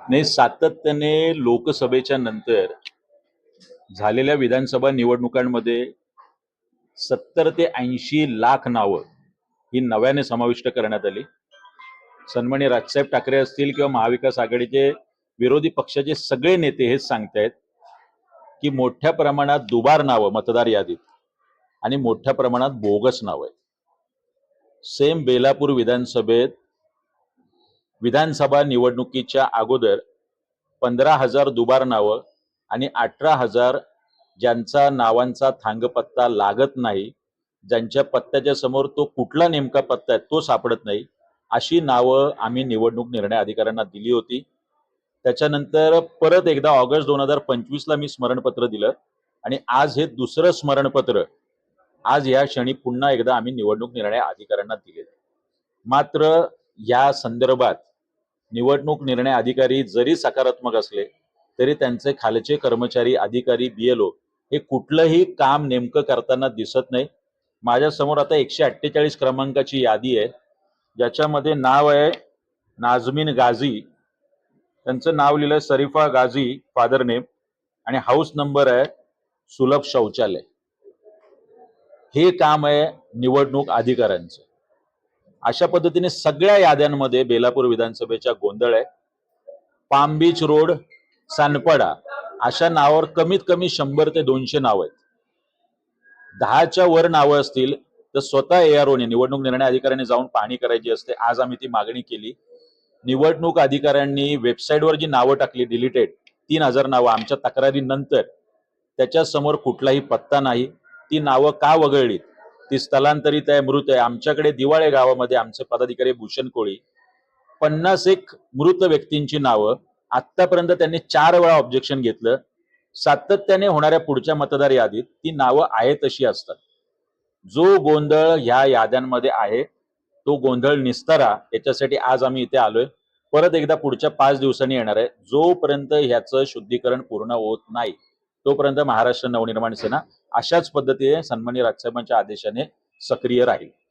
नाही, सातत्याने लोकसभेच्या नंतर झालेल्या विधानसभा निवडणुकांमध्ये 70 ते 80 लाख नावं ही नव्याने समाविष्ट करण्यात आली. सन्माननीय राजसाहेब ठाकरे असतील किंवा महाविकास आघाडीचे विरोधी पक्षाचे सगळे नेते हेच सांगतायत की मोठ्या प्रमाणात दुबार नावं मतदार यादीत आणि मोठ्या प्रमाणात बोगस नावं आहेत. सेम बेलापूर विधानसभेत विधानसभा निवडणुकीच्या अगोदर 15,000 दुबार नावं आणि 18,000 ज्यांचा नावांचा थांगपत्ता लागत नाही, ज्यांच्या पत्त्याच्या समोर तो कुठला नेमका पत्ता आहे तो सापडत नाही, अशी नावं आम्ही निवडणूक निर्णय अधिकाऱ्यांना दिली होती. त्याच्यानंतर परत एकदा ऑगस्ट 2025ला मी स्मरणपत्र दिलं आणि आज हे दुसरं स्मरणपत्र आज या क्षणी पुन्हा एकदा आम्ही निवडणूक निर्णय अधिकाऱ्यांना दिले. मात्र या संदर्भात निवडणूक निर्णय अधिकारी जरी सकारात्मक असले तरी त्यांचे खालचे कर्मचारी अधिकारी BLO हे कुठलंही काम नेमकं करताना दिसत नाही. माझ्यासमोर आता 148 क्रमांकाची यादी आहे, ज्याच्यामध्ये नाव आहे नाझमीन गाझी, त्यांचं नाव लिहिलंय शरीफा गाझी फादर नेम, आणि हाऊस नंबर आहे सुलभ शौचालय. हे काम आहे निवडणूक अधिकाऱ्यांचं. अशा पद्धतीने सगळ्या याद्यांमध्ये बेलापूर विधानसभेच्या गोंधळ आहे. पाम बीच रोड, सानपाडा अशा नावावर कमीत कमी 100 ते 200 नाव आहेत. 10च्या वर नावं असतील तर स्वतः AROने निवडणूक निर्णय अधिकाऱ्यांनी जाऊन पाहणी करायची असते. आज आम्ही ती मागणी केली. निवडणूक अधिकाऱ्यांनी वेबसाईटवर जी नावं टाकली डिलीटेड 3,000 नावं आमच्या तक्रारीनंतर, त्याच्या समोर कुठलाही पत्ता नाही. ती नावं का वगळली? ती स्थलांतरित आहे, मृत आहे. आमच्याकडे दिवाळे गावामध्ये आमचे पदाधिकारी भूषण कोळी 51 मृत व्यक्तींची नावं, आतापर्यंत त्यांनी 4 वेळा ऑब्जेक्शन घेतलं. सातत्याने होणाऱ्या पुढच्या मतदार यादीत ती नावं आहे तशी असतात. जो गोंधळ ह्या याद्यांमध्ये आहे तो गोंधळ निस्तारा याच्यासाठी आज आम्ही इथे आलोय. परत एकदा पुढच्या 5 दिवसांनी येणार आहे. जोपर्यंत ह्याचं शुद्धीकरण पूर्ण होत नाही तोपर्यंत महाराष्ट्र नवनिर्माण सेना अशाच पद्धतीने सन्माननीय राजसाहेबांच्या आदेशाने सक्रिय राहील.